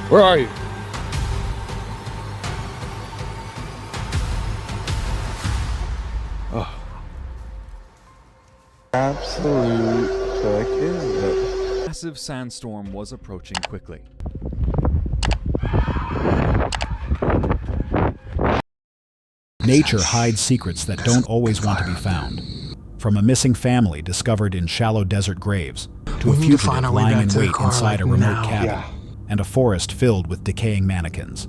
Where are you? Oh. Absolute fuck is it? Massive sandstorm was approaching quickly. Nature hides secrets that don't always want to be found. From a missing family discovered in shallow desert graves, to a fugitive lying in wait inside a remote cabin, and a forest filled with decaying mannequins.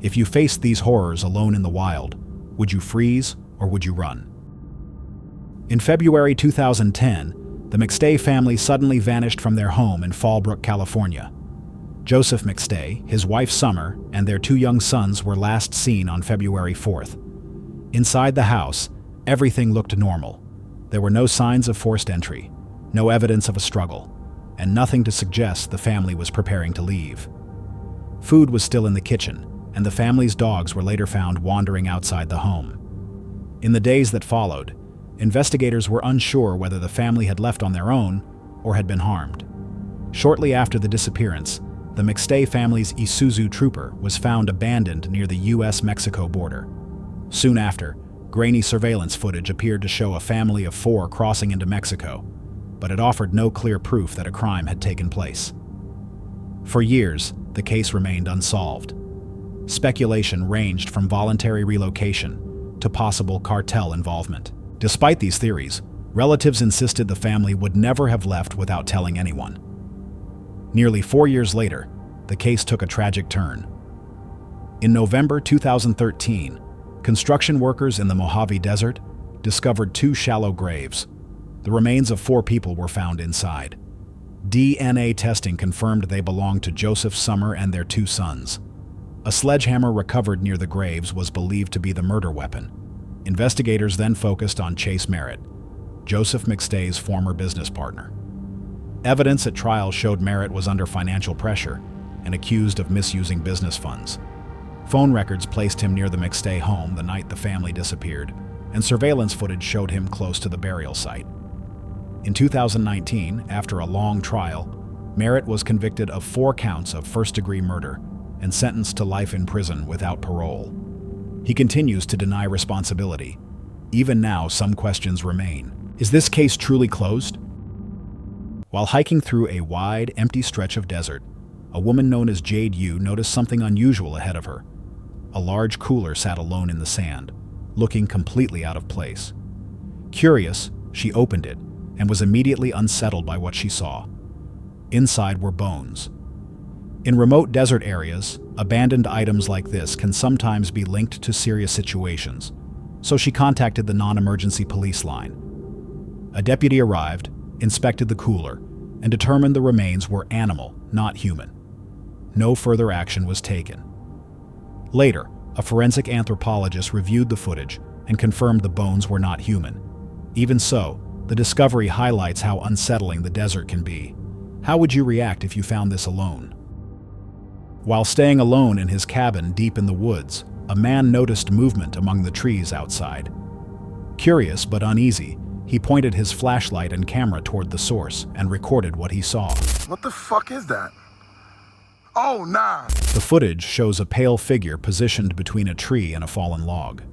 If you faced these horrors alone in the wild, would you freeze or would you run? In February 2010, the McStay family suddenly vanished from their home in Fallbrook, California. Joseph McStay, his wife Summer, and their 2 young sons were last seen on February 4th. Inside the house, everything looked normal. There were no signs of forced entry, no evidence of a struggle, and nothing to suggest the family was preparing to leave. Food was still in the kitchen, and the family's dogs were later found wandering outside the home. In the days that followed, investigators were unsure whether the family had left on their own or had been harmed. Shortly after the disappearance, the McStay family's Isuzu Trooper was found abandoned near the U.S.-Mexico border. Soon after, grainy surveillance footage appeared to show a family of 4 crossing into Mexico, but it offered no clear proof that a crime had taken place. For years, the case remained unsolved. Speculation ranged from voluntary relocation to possible cartel involvement. Despite these theories, relatives insisted the family would never have left without telling anyone. Nearly 4 years later, the case took a tragic turn. In November 2013, construction workers in the Mojave Desert discovered 2 shallow graves. The remains of 4 people were found inside. DNA testing confirmed they belonged to Joseph Summer and their 2 sons. A sledgehammer recovered near the graves was believed to be the murder weapon. Investigators then focused on Chase Merritt, Joseph McStay's former business partner. Evidence at trial showed Merritt was under financial pressure and accused of misusing business funds. Phone records placed him near the McStay home the night the family disappeared, and surveillance footage showed him close to the burial site. In 2019, after a long trial, Merritt was convicted of 4 counts of first-degree murder and sentenced to life in prison without parole. He continues to deny responsibility. Even now, some questions remain. Is this case truly closed? While hiking through a wide, empty stretch of desert, a woman known as Jade Yu noticed something unusual ahead of her. A large cooler sat alone in the sand, looking completely out of place. Curious, she opened it and was immediately unsettled by what she saw. Inside were bones. In remote desert areas, abandoned items like this can sometimes be linked to serious situations, so she contacted the non-emergency police line. A deputy arrived, inspected the cooler, and determined the remains were animal, not human. No further action was taken. Later, a forensic anthropologist reviewed the footage and confirmed the bones were not human. Even so, the discovery highlights how unsettling the desert can be. How would you react if you found this alone? While staying alone in his cabin deep in the woods, a man noticed movement among the trees outside. Curious but uneasy, he pointed his flashlight and camera toward the source and recorded what he saw. What the fuck is that? Oh, nah! The footage shows a pale figure positioned between a tree and a fallen log.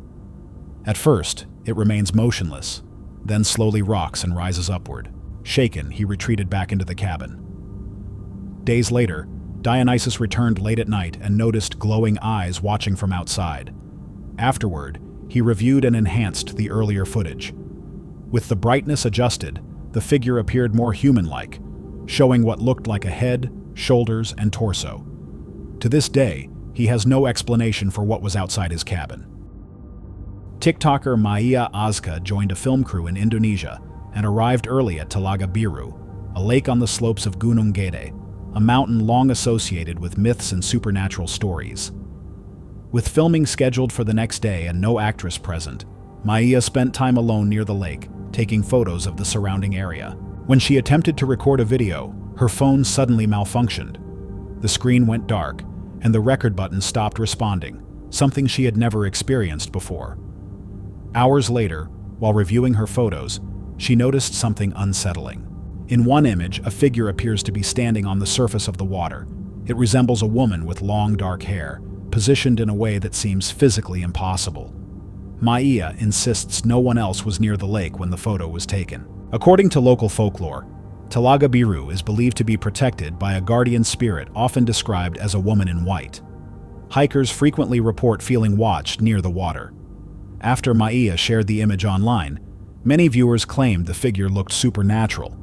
At first, it remains motionless, then slowly rocks and rises upward. Shaken, he retreated back into the cabin. Days later, Dionysus returned late at night and noticed glowing eyes watching from outside. Afterward, he reviewed and enhanced the earlier footage. With the brightness adjusted, the figure appeared more human-like, showing what looked like a head, shoulders, and torso. To this day, he has no explanation for what was outside his cabin. TikToker Maya Azka joined a film crew in Indonesia and arrived early at Telaga Biru, a lake on the slopes of Gunung Gede, a mountain long associated with myths and supernatural stories. With filming scheduled for the next day and no actress present, Maya spent time alone near the lake, taking photos of the surrounding area. When she attempted to record a video, her phone suddenly malfunctioned. The screen went dark, and the record button stopped responding, something she had never experienced before. Hours later, while reviewing her photos, she noticed something unsettling. In one image, a figure appears to be standing on the surface of the water. It resembles a woman with long dark hair, positioned in a way that seems physically impossible. Maia insists no one else was near the lake when the photo was taken. According to local folklore, Talaga Biru is believed to be protected by a guardian spirit often described as a woman in white. Hikers frequently report feeling watched near the water. After Maia shared the image online, many viewers claimed the figure looked supernatural.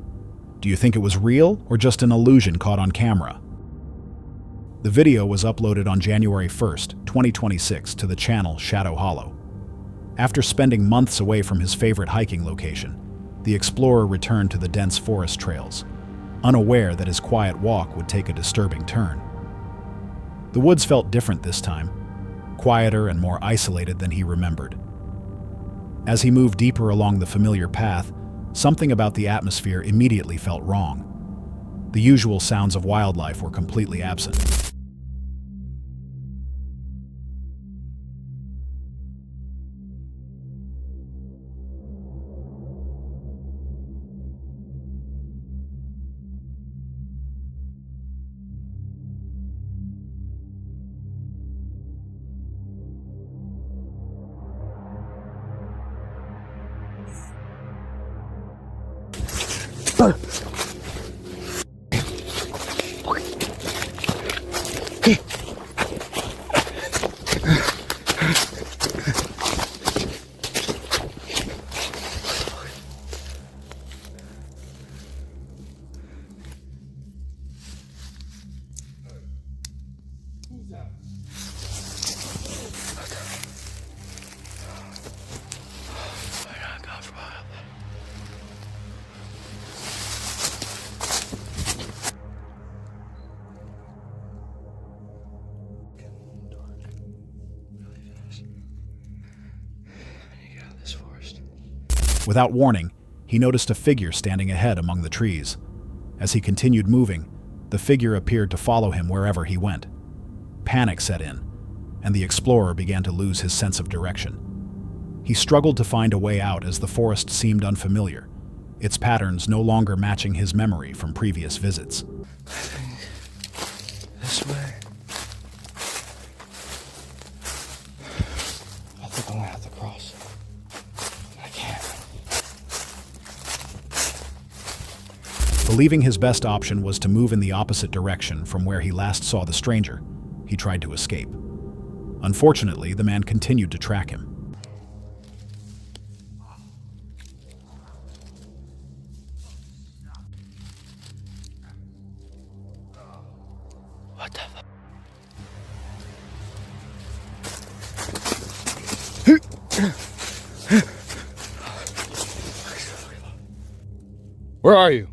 Do you think it was real or just an illusion caught on camera? The video was uploaded on January 1st, 2026 to the channel Shadow Hollow. After spending months away from his favorite hiking location, the explorer returned to the dense forest trails, unaware that his quiet walk would take a disturbing turn. The woods felt different this time, quieter and more isolated than he remembered. As he moved deeper along the familiar path, something about the atmosphere immediately felt wrong. The usual sounds of wildlife were completely absent. Without warning, he noticed a figure standing ahead among the trees. As he continued moving, the figure appeared to follow him wherever he went. Panic set in, and the explorer began to lose his sense of direction. He struggled to find a way out as the forest seemed unfamiliar, its patterns no longer matching his memory from previous visits. This way. I think I'm gonna have to cross. I can't. Believing his best option was to move in the opposite direction from where he last saw the stranger, he tried to escape. Unfortunately, the man continued to track him. What the fuck? Where are you?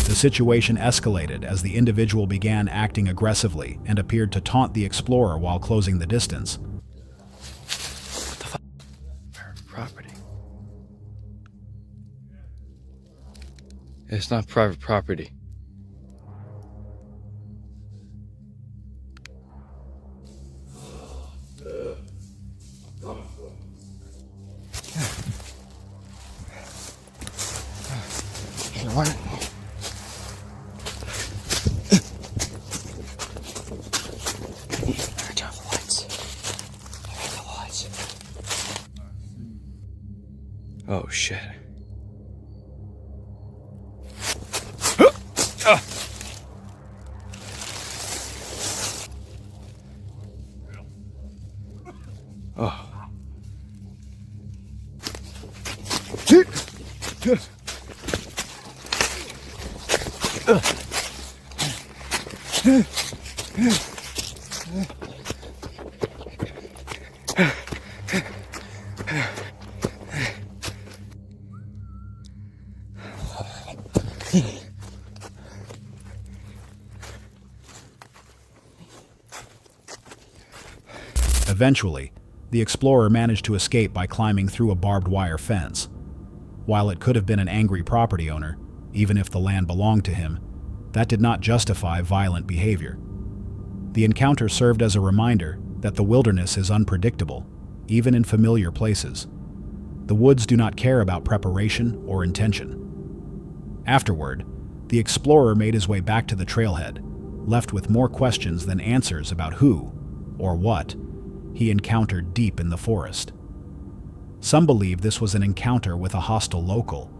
The situation escalated as the individual began acting aggressively and appeared to taunt the explorer while closing the distance. What the fuck? Private property. It's not private property. You know what? Turn off the lights. Turn off the lights. Oh shit. Oh. Eventually, the explorer managed to escape by climbing through a barbed wire fence. While it could have been an angry property owner, even if the land belonged to him, that did not justify violent behavior. The encounter served as a reminder that the wilderness is unpredictable, even in familiar places. The woods do not care about preparation or intention. Afterward, the explorer made his way back to the trailhead, left with more questions than answers about who, or what, he encountered deep in the forest. Some believe this was an encounter with a hostile local,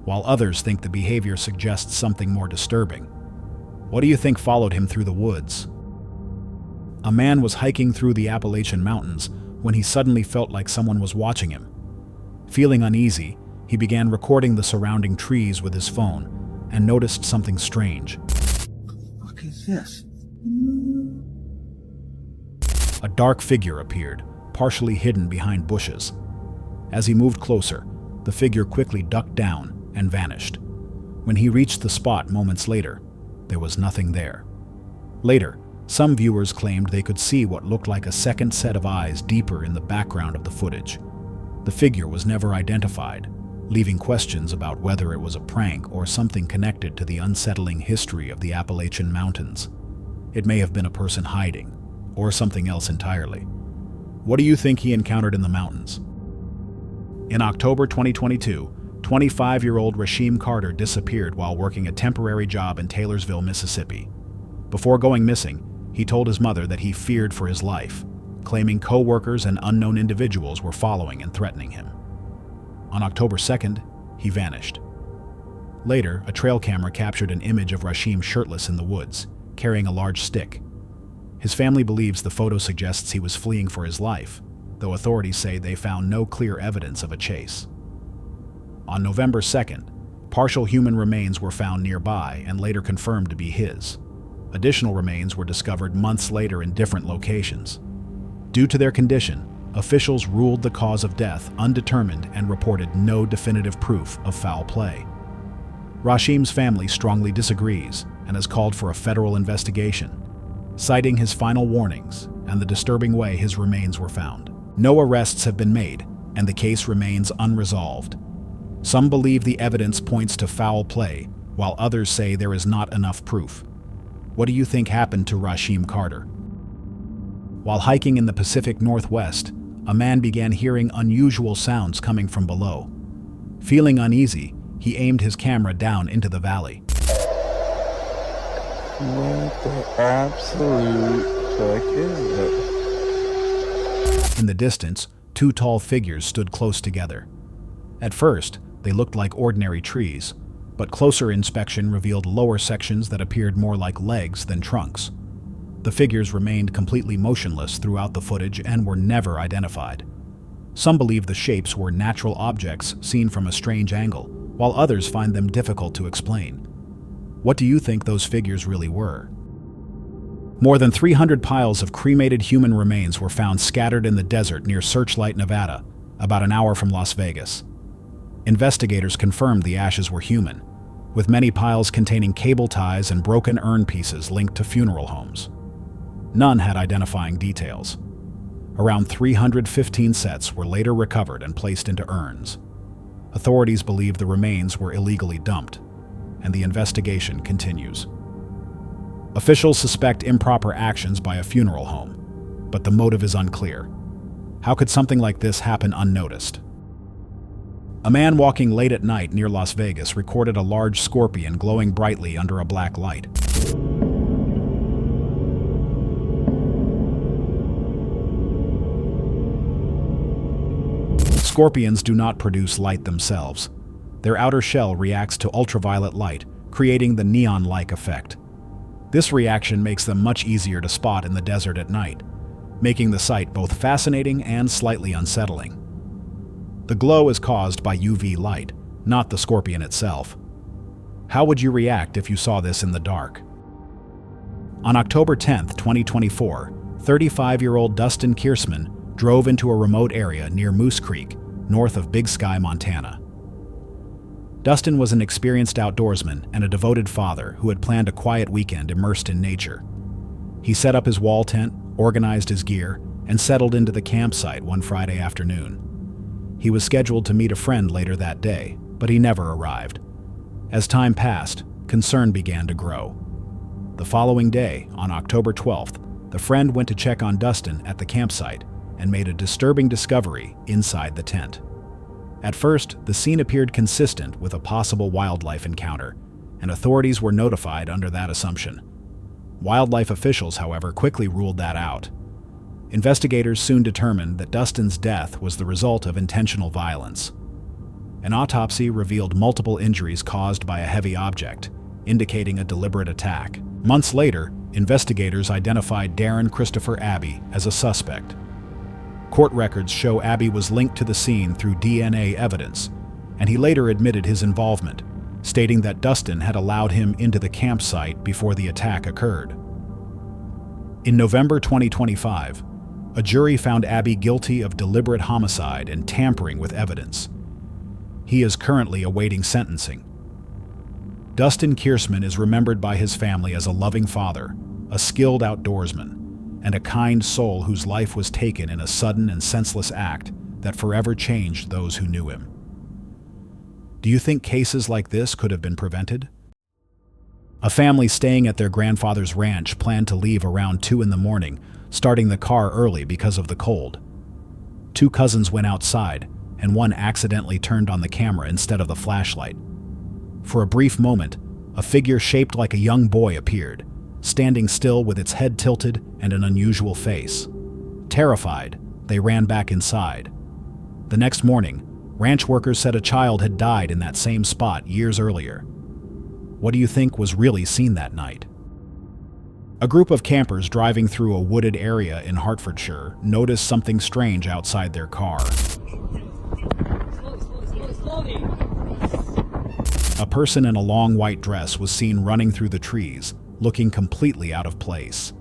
while others think the behavior suggests something more disturbing. What do you think followed him through the woods? A man was hiking through the Appalachian Mountains when he suddenly felt like someone was watching him. Feeling uneasy, he began recording the surrounding trees with his phone and noticed something strange. What is this? A dark figure appeared, partially hidden behind bushes. As he moved closer, the figure quickly ducked down and vanished. When he reached the spot moments later, there was nothing there. Later, some viewers claimed they could see what looked like a second set of eyes deeper in the background of the footage. The figure was never identified, leaving questions about whether it was a prank or something connected to the unsettling history of the Appalachian Mountains. It may have been a person hiding, or something else entirely. What do you think he encountered in the mountains? In October 2022, 25-year-old Rashim Carter disappeared while working a temporary job in Taylorsville, Mississippi. Before going missing, he told his mother that he feared for his life, claiming co-workers and unknown individuals were following and threatening him. On October 2nd, he vanished. Later, a trail camera captured an image of Rashim shirtless in the woods, carrying a large stick. His family believes the photo suggests he was fleeing for his life, though authorities say they found no clear evidence of a chase. On November 2nd, partial human remains were found nearby and later confirmed to be his. Additional remains were discovered months later in different locations. Due to their condition, officials ruled the cause of death undetermined and reported no definitive proof of foul play. Rashim's family strongly disagrees and has called for a federal investigation, citing his final warnings and the disturbing way his remains were found. No arrests have been made, and the case remains unresolved. Some believe the evidence points to foul play, while others say there is not enough proof. What do you think happened to Rashim Carter? While hiking in the Pacific Northwest, a man began hearing unusual sounds coming from below. Feeling uneasy, he aimed his camera down into the valley. What the absolute fuck is it? In the distance, two tall figures stood close together. At first, they looked like ordinary trees, but closer inspection revealed lower sections that appeared more like legs than trunks. The figures remained completely motionless throughout the footage and were never identified. Some believe the shapes were natural objects seen from a strange angle, while others find them difficult to explain. What do you think those figures really were? More than 300 piles of cremated human remains were found scattered in the desert near Searchlight, Nevada, about an hour from Las Vegas. Investigators confirmed the ashes were human, with many piles containing cable ties and broken urn pieces linked to funeral homes. None had identifying details. Around 315 sets were later recovered and placed into urns. Authorities believe the remains were illegally dumped, and the investigation continues. Officials suspect improper actions by a funeral home, but the motive is unclear. How could something like this happen unnoticed? A man walking late at night near Las Vegas recorded a large scorpion glowing brightly under a black light. Scorpions do not produce light themselves. Their outer shell reacts to ultraviolet light, creating the neon-like effect. This reaction makes them much easier to spot in the desert at night, making the sight both fascinating and slightly unsettling. The glow is caused by UV light, not the scorpion itself. How would you react if you saw this in the dark? On October 10, 2024, 35-year-old Dustin Kiersman drove into a remote area near Moose Creek, north of Big Sky, Montana. Dustin was an experienced outdoorsman and a devoted father who had planned a quiet weekend immersed in nature. He set up his wall tent, organized his gear, and settled into the campsite one Friday afternoon. He was scheduled to meet a friend later that day, but he never arrived. As time passed, concern began to grow. The following day, on October 12th, the friend went to check on Dustin at the campsite and made a disturbing discovery inside the tent. At first, the scene appeared consistent with a possible wildlife encounter, and authorities were notified under that assumption. Wildlife officials, however, quickly ruled that out. Investigators soon determined that Dustin's death was the result of intentional violence. An autopsy revealed multiple injuries caused by a heavy object, indicating a deliberate attack. Months later, investigators identified Darren Christopher Abbey as a suspect. Court records show Abbey was linked to the scene through DNA evidence, and he later admitted his involvement, stating that Dustin had allowed him into the campsite before the attack occurred. In November 2025, a jury found Abbey guilty of deliberate homicide and tampering with evidence. He is currently awaiting sentencing. Dustin Kiersman is remembered by his family as a loving father, a skilled outdoorsman, and a kind soul whose life was taken in a sudden and senseless act that forever changed those who knew him. Do you think cases like this could have been prevented? A family staying at their grandfather's ranch planned to leave around 2 a.m, starting the car early because of the cold. 2 cousins went outside, and one accidentally turned on the camera instead of the flashlight. For a brief moment, a figure shaped like a young boy appeared, standing still with its head tilted and an unusual face. Terrified, they ran back inside. The next morning, ranch workers said a child had died in that same spot years earlier. What do you think was really seen that night? A group of campers driving through a wooded area in Hertfordshire noticed something strange outside their car. A person in a long white dress was seen running through the trees, looking completely out of place.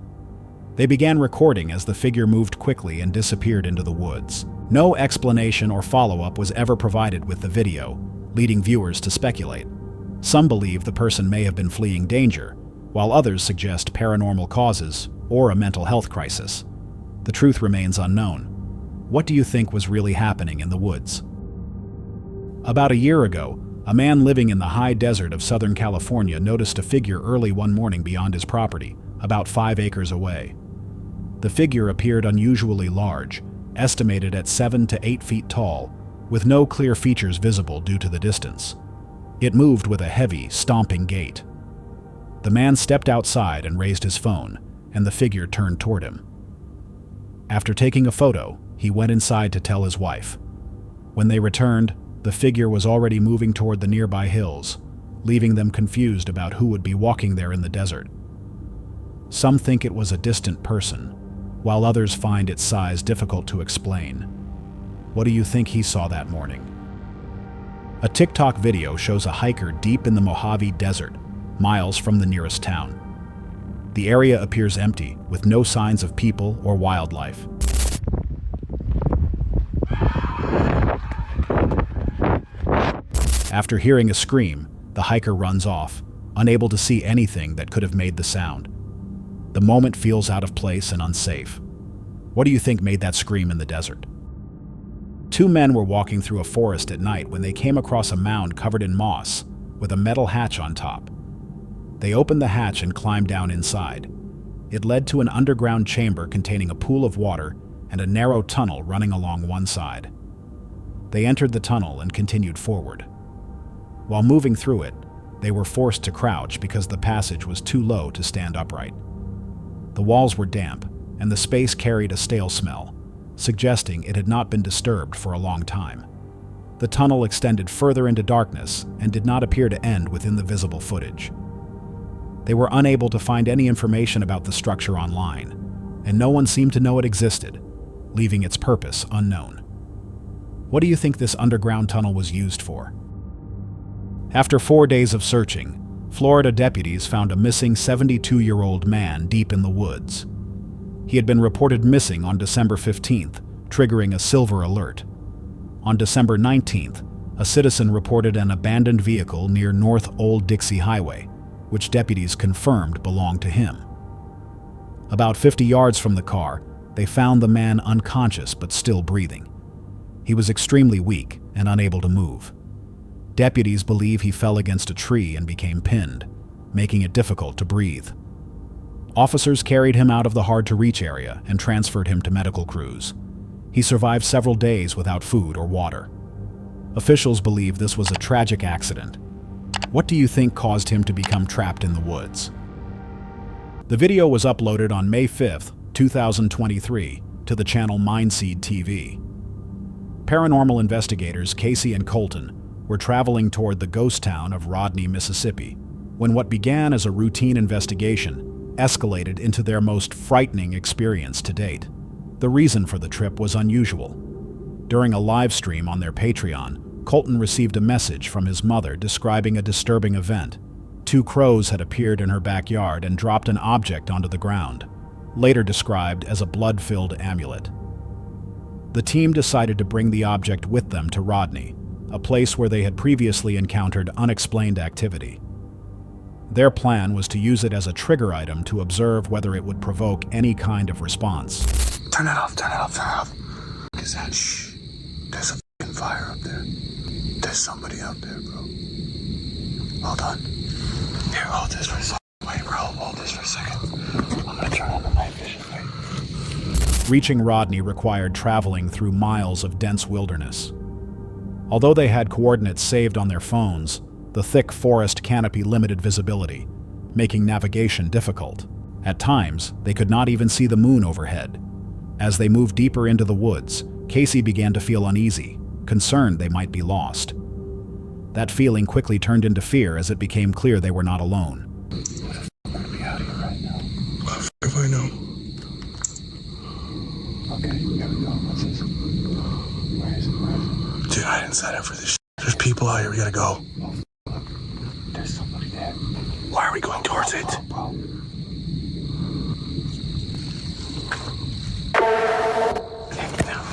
They began recording as the figure moved quickly and disappeared into the woods. No explanation or follow-up was ever provided with the video, leading viewers to speculate. Some believe the person may have been fleeing danger, while others suggest paranormal causes or a mental health crisis. The truth remains unknown. What do you think was really happening in the woods? About a year ago, a man living in the high desert of Southern California noticed a figure early one morning beyond his property, about 5 acres away. The figure appeared unusually large, estimated at 7 to 8 feet tall, with no clear features visible due to the distance. It moved with a heavy, stomping gait. The man stepped outside and raised his phone, and the figure turned toward him. After taking a photo, he went inside to tell his wife. When they returned, the figure was already moving toward the nearby hills, leaving them confused about who would be walking there in the desert. Some think it was a distant person, while others find its size difficult to explain. What do you think he saw that morning? A TikTok video shows a hiker deep in the Mojave Desert, miles from the nearest town. The area appears empty, with no signs of people or wildlife. After hearing a scream, the hiker runs off, unable to see anything that could have made the sound. The moment feels out of place and unsafe. What do you think made that scream in the desert? 2 men were walking through a forest at night when they came across a mound covered in moss, with a metal hatch on top. They opened the hatch and climbed down inside. It led to an underground chamber containing a pool of water and a narrow tunnel running along one side. They entered the tunnel and continued forward. While moving through it, they were forced to crouch because the passage was too low to stand upright. The walls were damp, and the space carried a stale smell, suggesting it had not been disturbed for a long time. The tunnel extended further into darkness and did not appear to end within the visible footage. They were unable to find any information about the structure online, and no one seemed to know it existed, leaving its purpose unknown. What do you think this underground tunnel was used for? After 4 days of searching, Florida deputies found a missing 72-year-old man deep in the woods. He had been reported missing on December 15th, triggering a silver alert. On December 19th, a citizen reported an abandoned vehicle near North Old Dixie Highway, which deputies confirmed belonged to him. About 50 yards from the car, they found the man unconscious but still breathing. He was extremely weak and unable to move. Deputies believe he fell against a tree and became pinned, making it difficult to breathe. Officers carried him out of the hard-to-reach area and transferred him to medical crews. He survived several days without food or water. Officials believe this was a tragic accident. What do you think caused him to become trapped in the woods? The video was uploaded on May 5, 2023, to the channel Mindseed TV. Paranormal investigators Casey and Colton were traveling toward the ghost town of Rodney, Mississippi, when what began as a routine investigation escalated into their most frightening experience to date. The reason for the trip was unusual. During a live stream on their Patreon, Colton received a message from his mother describing a disturbing event. 2 crows had appeared in her backyard and dropped an object onto the ground, later described as a blood-filled amulet. The team decided to bring the object with them to Rodney, a place where they had previously encountered unexplained activity. Their plan was to use it as a trigger item to observe whether it would provoke any kind of response. Turn it off, turn it off, turn it off. Is that shh? There's a fucking fire up there. There's somebody out there, bro. Hold on. Here, hold this for a second. Wait, bro, hold this for a second. I'm gonna turn on the night vision, wait. Reaching Rodney required traveling through miles of dense wilderness. Although they had coordinates saved on their phones, the thick forest canopy limited visibility, making navigation difficult. At times, they could not even see the moon overhead. As they moved deeper into the woods, Casey began to feel uneasy, concerned they might be lost. That feeling quickly turned into fear as it became clear they were not alone. I'm gonna be out here right now. Well, if I know. Okay, here we go. What's this? Where is it? Where is it? Dude, I didn't sign up for this shit. There's people out here. We gotta go. Look, there's somebody there. Why are we going towards it? Bro. Get down.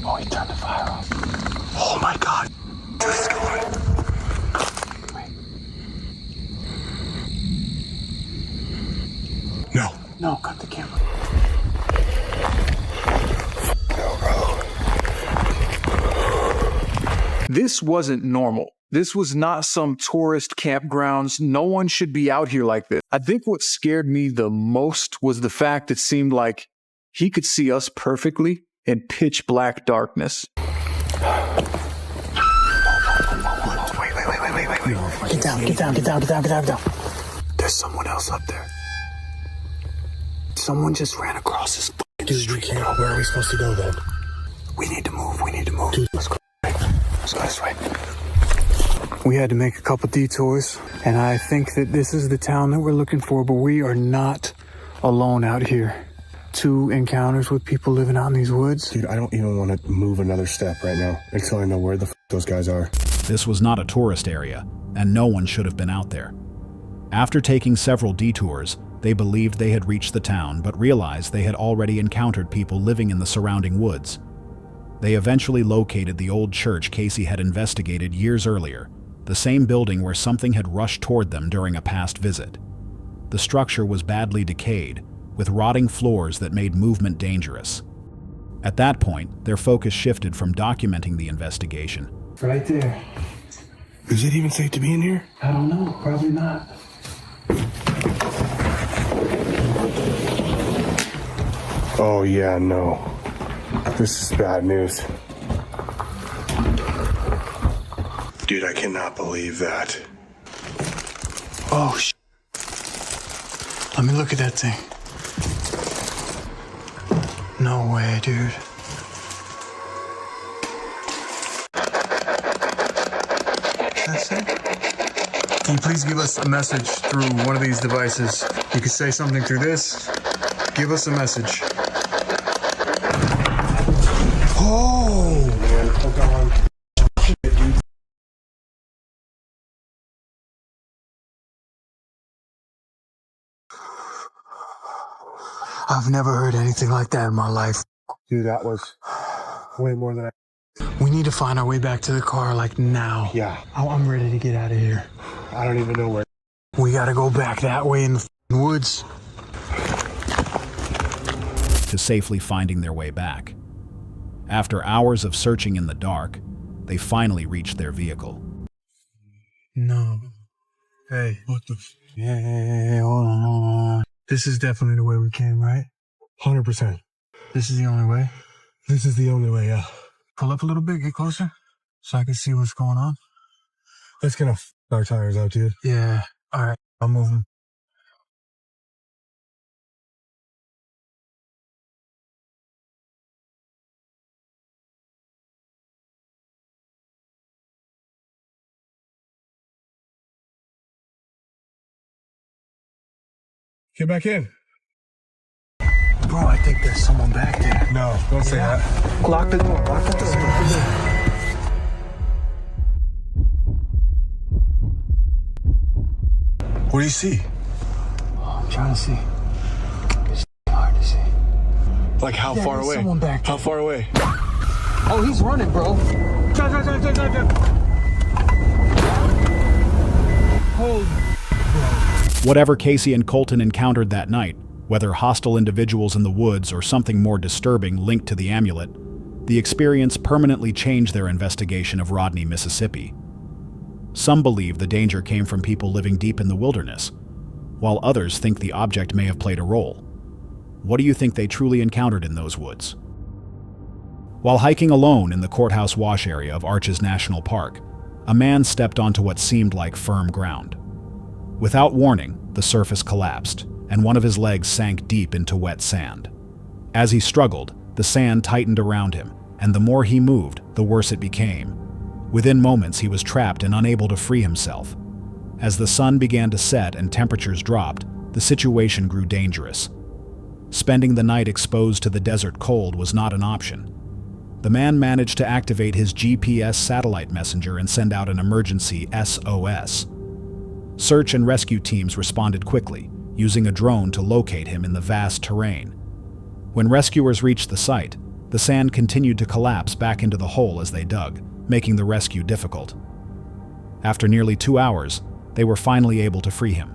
Oh, he turned the fire off. Oh my God. Dude, it's going. Wait. No, cut the camera. No, bro. This wasn't normal. This was not some tourist campgrounds. No one should be out here like this. I think what scared me the most was the fact it seemed like he could see us perfectly in pitch black darkness. Wait. Get down. There's someone else up there. Someone just ran across this fucking street. Where are we supposed to go then? We need to move. Dude, let's go. Let's go this way. We had to make a couple detours, and I think that this is the town that we're looking for, but we are not alone out here. 2 encounters with people living out in these woods. Dude, I don't even want to move another step right now until I know where the those guys are. This was not a tourist area, and no one should have been out there. After taking several detours, they believed they had reached the town, but realized they had already encountered people living in the surrounding woods. They eventually located the old church Casey had investigated years earlier, the same building where something had rushed toward them during a past visit. The structure was badly decayed, with rotting floors that made movement dangerous. At that point, their focus shifted from documenting the investigation. Right there. Is it even safe to be in here? I don't know. Probably not. Oh yeah, no. This is bad news. Dude, I cannot believe that. Oh, let me look at that thing. No way, dude. That's it? Can you please give us a message through one of these devices? You can say something through this. Give us a message. Oh! Man, hold on. I've never heard anything like that in my life. Dude, that was way more than We need to find our way back to the car, like now. Yeah. I'm ready to get out of here. I don't even know where. We gotta go back that way in the woods. To safely finding their way back. After hours of searching in the dark, they finally reached their vehicle. No. Hey, what the? Yeah, hold on. This is definitely the way we came, right? 100%. This is the only way. This is the only way, yeah. Pull up a little bit, get closer, so I can see what's going on. That's gonna f our tires out, dude. Yeah. All right, I'll move them. Get back in. Bro, I think there's someone back there. No, don't say that. Lock the door. Lock the door. What do you see? I'm trying to see. It's hard to see. Like how far there's away? someone back there. How far away? Oh, he's running, bro. Hold. Whatever Casey and Colton encountered that night, whether hostile individuals in the woods or something more disturbing linked to the amulet, the experience permanently changed their investigation of Rodney, Mississippi. Some believe the danger came from people living deep in the wilderness, while others think the object may have played a role. What do you think they truly encountered in those woods? While hiking alone in the Courthouse Wash area of Arches National Park, a man stepped onto what seemed like firm ground. Without warning, the surface collapsed, and one of his legs sank deep into wet sand. As he struggled, the sand tightened around him, and the more he moved, the worse it became. Within moments, he was trapped and unable to free himself. As the sun began to set and temperatures dropped, the situation grew dangerous. Spending the night exposed to the desert cold was not an option. The man managed to activate his GPS satellite messenger and send out an emergency SOS. Search and rescue teams responded quickly, using a drone to locate him in the vast terrain. When rescuers reached the site, the sand continued to collapse back into the hole as they dug, making the rescue difficult. After nearly 2 hours, they were finally able to free him.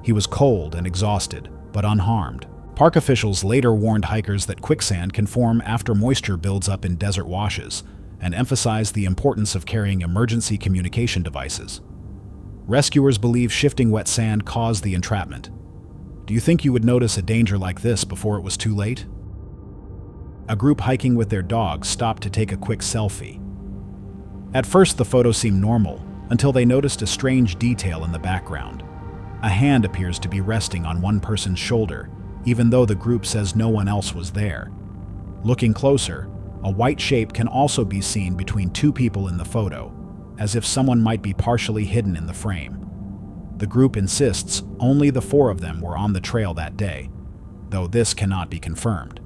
He was cold and exhausted, but unharmed. Park officials later warned hikers that quicksand can form after moisture builds up in desert washes, and emphasized the importance of carrying emergency communication devices. Rescuers believe shifting wet sand caused the entrapment. Do you think you would notice a danger like this before it was too late? A group hiking with their dogs stopped to take a quick selfie. At first, the photo seemed normal, until they noticed a strange detail in the background. A hand appears to be resting on one person's shoulder, even though the group says no one else was there. Looking closer, a white shape can also be seen between two people in the photo, as if someone might be partially hidden in the frame. The group insists only the 4 of them were on the trail that day, though this cannot be confirmed.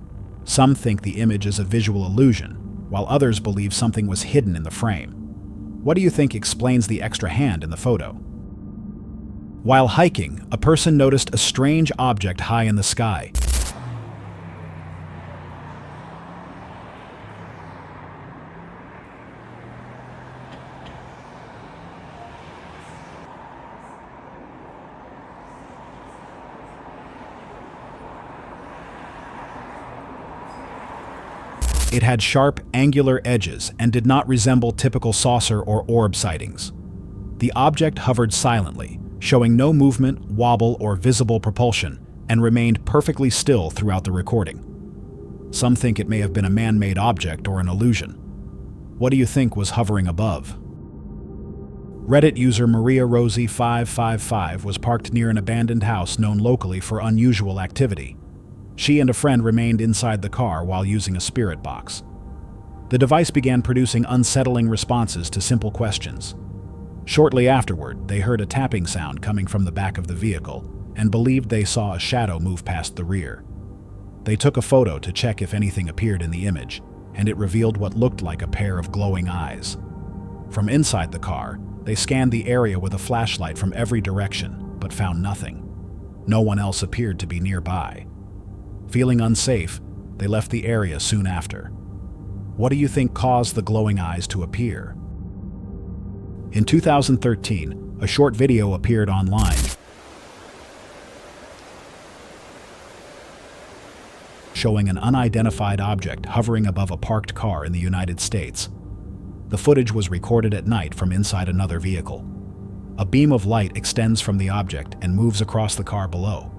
Some think the image is a visual illusion, while others believe something was hidden in the frame. What do you think explains the extra hand in the photo? While hiking, a person noticed a strange object high in the sky. It had sharp, angular edges and did not resemble typical saucer or orb sightings. The object hovered silently, showing no movement, wobble, or visible propulsion, and remained perfectly still throughout the recording. Some think it may have been a man-made object or an illusion. What do you think was hovering above? Reddit user Maria Rosie 555 was parked near an abandoned house known locally for unusual activity. She and a friend remained inside the car while using a spirit box. The device began producing unsettling responses to simple questions. Shortly afterward, they heard a tapping sound coming from the back of the vehicle and believed they saw a shadow move past the rear. They took a photo to check if anything appeared in the image, and it revealed what looked like a pair of glowing eyes. From inside the car, they scanned the area with a flashlight from every direction, but found nothing. No one else appeared to be nearby. Feeling unsafe, they left the area soon after. What do you think caused the glowing eyes to appear? In 2013, a short video appeared online showing an unidentified object hovering above a parked car in the United States. The footage was recorded at night from inside another vehicle. A beam of light extends from the object and moves across the car below.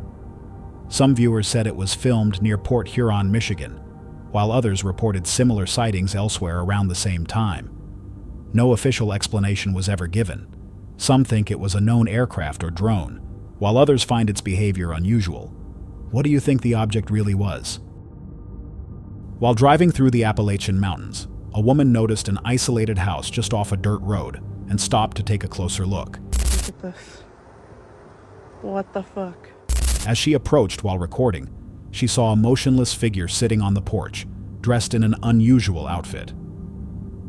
Some viewers said it was filmed near Port Huron, Michigan, while others reported similar sightings elsewhere around the same time. No official explanation was ever given. Some think it was a known aircraft or drone, while others find its behavior unusual. What do you think the object really was? While driving through the Appalachian Mountains, a woman noticed an isolated house just off a dirt road and stopped to take a closer look. Look at this. What the fuck? As she approached while recording, she saw a motionless figure sitting on the porch, dressed in an unusual outfit.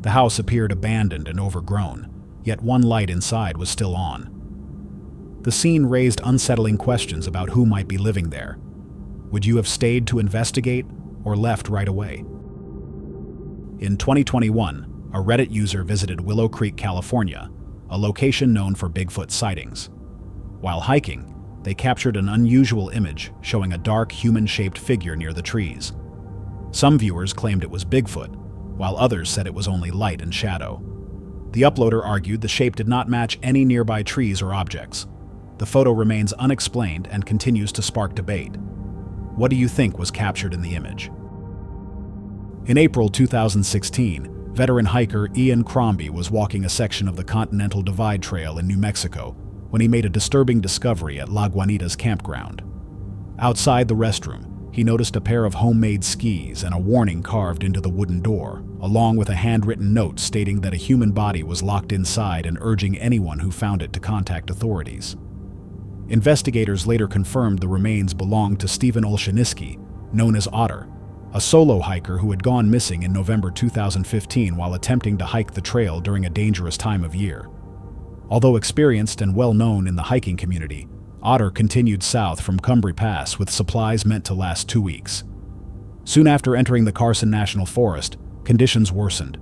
The house appeared abandoned and overgrown, yet one light inside was still on. The scene raised unsettling questions about who might be living there. Would you have stayed to investigate or left right away? In 2021, a Reddit user visited Willow Creek, California, a location known for Bigfoot sightings. While hiking, they captured an unusual image showing a dark, human-shaped figure near the trees. Some viewers claimed it was Bigfoot, while others said it was only light and shadow. The uploader argued the shape did not match any nearby trees or objects. The photo remains unexplained and continues to spark debate. What do you think was captured in the image? In April 2016, veteran hiker Ian Crombie was walking a section of the Continental Divide Trail in New Mexico when he made a disturbing discovery at La Guanita's campground. Outside the restroom, he noticed a pair of homemade skis and a warning carved into the wooden door, along with a handwritten note stating that a human body was locked inside and urging anyone who found it to contact authorities. Investigators later confirmed the remains belonged to Stephen Olszewski, known as Otter, a solo hiker who had gone missing in November 2015 while attempting to hike the trail during a dangerous time of year. Although experienced and well-known in the hiking community, Otter continued south from Cumbry Pass with supplies meant to last 2 weeks. Soon after entering the Carson National Forest, conditions worsened.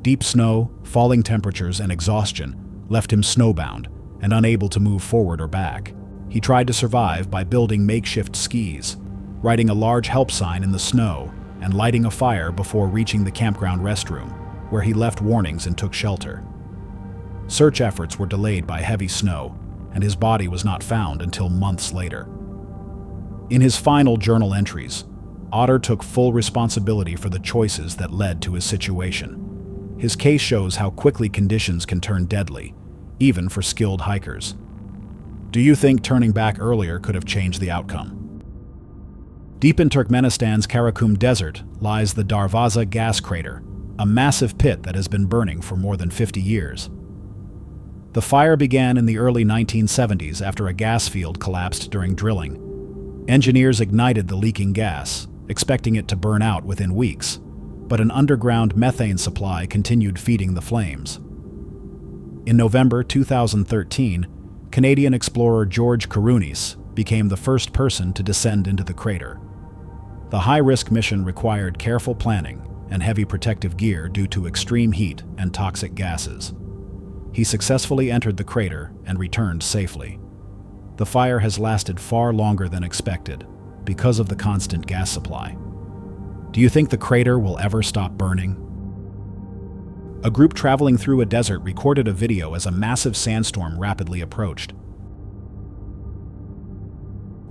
Deep snow, falling temperatures, and exhaustion left him snowbound and unable to move forward or back. He tried to survive by building makeshift skis, writing a large help sign in the snow, and lighting a fire before reaching the campground restroom, where he left warnings and took shelter. Search efforts were delayed by heavy snow, and his body was not found until months later. In his final journal entries, Otter took full responsibility for the choices that led to his situation. His case shows how quickly conditions can turn deadly, even for skilled hikers. Do you think turning back earlier could have changed the outcome? Deep in Turkmenistan's Karakum Desert lies the Darvaza gas crater, a massive pit that has been burning for more than 50 years. The fire began in the early 1970s after a gas field collapsed during drilling. Engineers ignited the leaking gas, expecting it to burn out within weeks, but an underground methane supply continued feeding the flames. In November 2013, Canadian explorer George Karounis became the first person to descend into the crater. The high-risk mission required careful planning and heavy protective gear due to extreme heat and toxic gases. He successfully entered the crater and returned safely. The fire has lasted far longer than expected because of the constant gas supply. Do you think the crater will ever stop burning? A group traveling through a desert recorded a video as a massive sandstorm rapidly approached.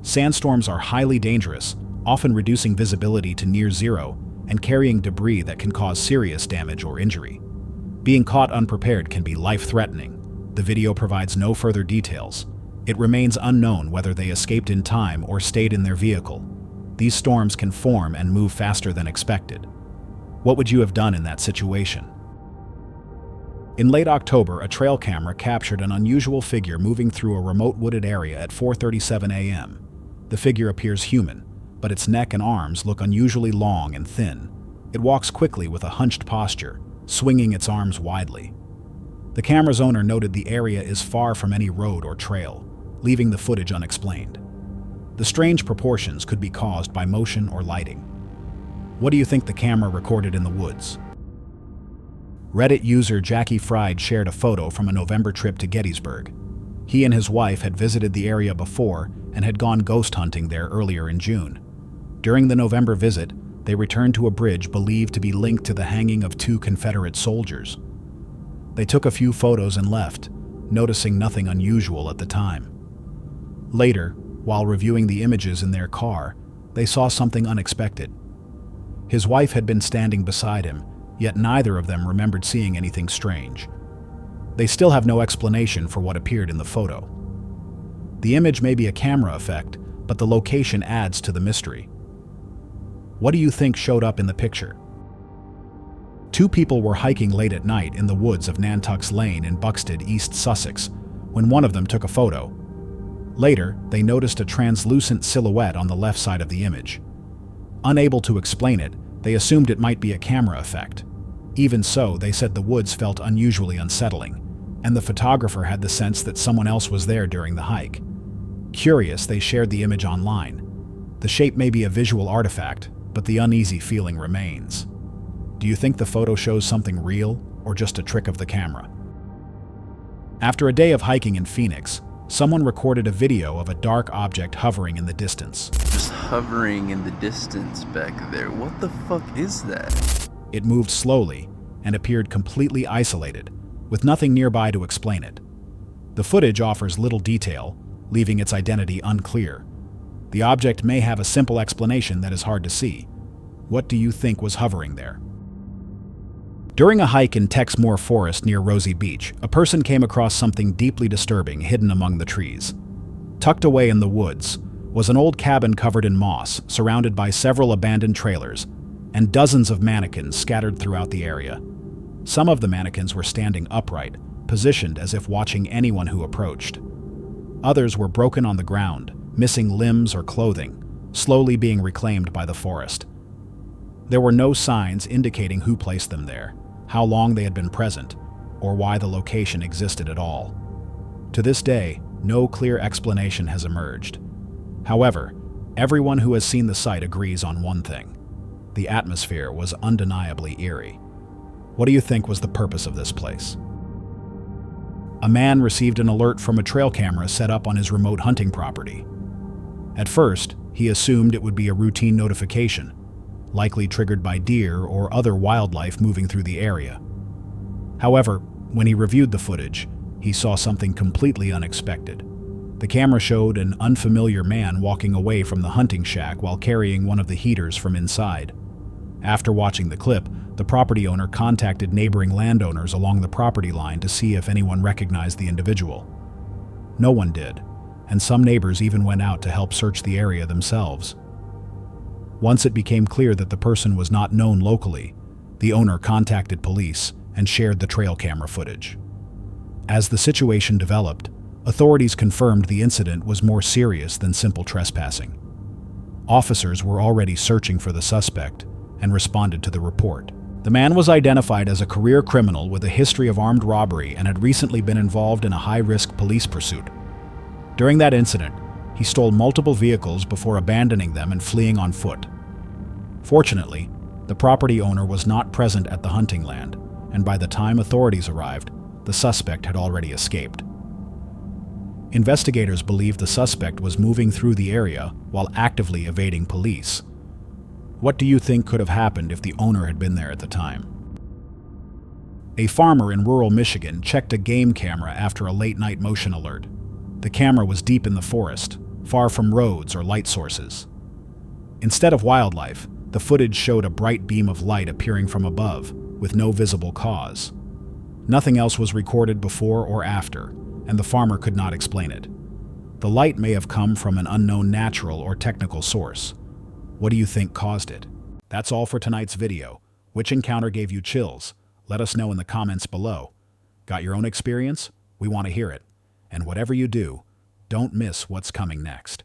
Sandstorms are highly dangerous, often reducing visibility to near zero and carrying debris that can cause serious damage or injury. Being caught unprepared can be life-threatening. The video provides no further details. It remains unknown whether they escaped in time or stayed in their vehicle. These storms can form and move faster than expected. What would you have done in that situation? In late October, a trail camera captured an unusual figure moving through a remote wooded area at 4:37 a.m. The figure appears human, but its neck and arms look unusually long and thin. It walks quickly with a hunched posture, swinging its arms widely. The camera's owner noted the area is far from any road or trail, leaving the footage unexplained. The strange proportions could be caused by motion or lighting. What do you think the camera recorded in the woods? Reddit user Jackie Fried shared a photo from a November trip to Gettysburg. He and his wife had visited the area before and had gone ghost hunting there earlier in June. During the November visit, they returned to a bridge believed to be linked to the hanging of 2 Confederate soldiers. They took a few photos and left, noticing nothing unusual at the time. Later, while reviewing the images in their car, they saw something unexpected. His wife had been standing beside him, yet neither of them remembered seeing anything strange. They still have no explanation for what appeared in the photo. The image may be a camera effect, but the location adds to the mystery. What do you think showed up in the picture? Two people were hiking late at night in the woods of Nantuck's Lane in Buxted, East Sussex, when one of them took a photo. Later, they noticed a translucent silhouette on the left side of the image. Unable to explain it, they assumed it might be a camera effect. Even so, they said the woods felt unusually unsettling, and the photographer had the sense that someone else was there during the hike. Curious, they shared the image online. The shape may be a visual artifact, but the uneasy feeling remains. Do you think the photo shows something real, or just a trick of the camera? After a day of hiking in Phoenix, someone recorded a video of a dark object hovering in the distance. Just hovering in the distance back there. What the fuck is that? It moved slowly and appeared completely isolated, with nothing nearby to explain it. The footage offers little detail, leaving its identity unclear. The object may have a simple explanation that is hard to see. What do you think was hovering there? During a hike in Texmore Forest near Rosie Beach, a person came across something deeply disturbing hidden among the trees. Tucked away in the woods was an old cabin covered in moss, surrounded by several abandoned trailers, and dozens of mannequins scattered throughout the area. Some of the mannequins were standing upright, positioned as if watching anyone who approached. Others were broken on the ground, missing limbs or clothing, slowly being reclaimed by the forest. There were no signs indicating who placed them there, how long they had been present, or why the location existed at all. To this day, no clear explanation has emerged. However, everyone who has seen the site agrees on one thing: the atmosphere was undeniably eerie. What do you think was the purpose of this place? A man received an alert from a trail camera set up on his remote hunting property. At first, he assumed it would be a routine notification, likely triggered by deer or other wildlife moving through the area. However, when he reviewed the footage, he saw something completely unexpected. The camera showed an unfamiliar man walking away from the hunting shack while carrying one of the heaters from inside. After watching the clip, the property owner contacted neighboring landowners along the property line to see if anyone recognized the individual. No one did, and some neighbors even went out to help search the area themselves. Once it became clear that the person was not known locally, the owner contacted police and shared the trail camera footage. As the situation developed, authorities confirmed the incident was more serious than simple trespassing. Officers were already searching for the suspect and responded to the report. The man was identified as a career criminal with a history of armed robbery and had recently been involved in a high-risk police pursuit. During that incident, he stole multiple vehicles before abandoning them and fleeing on foot. Fortunately, the property owner was not present at the hunting land, and by the time authorities arrived, the suspect had already escaped. Investigators believe the suspect was moving through the area while actively evading police. What do you think could have happened if the owner had been there at the time? A farmer in rural Michigan checked a game camera after a late-night motion alert. The camera was deep in the forest, far from roads or light sources. Instead of wildlife, the footage showed a bright beam of light appearing from above, with no visible cause. Nothing else was recorded before or after, and the farmer could not explain it. The light may have come from an unknown natural or technical source. What do you think caused it? That's all for tonight's video. Which encounter gave you chills? Let us know in the comments below. Got your own experience? We want to hear it. And whatever you do, don't miss what's coming next.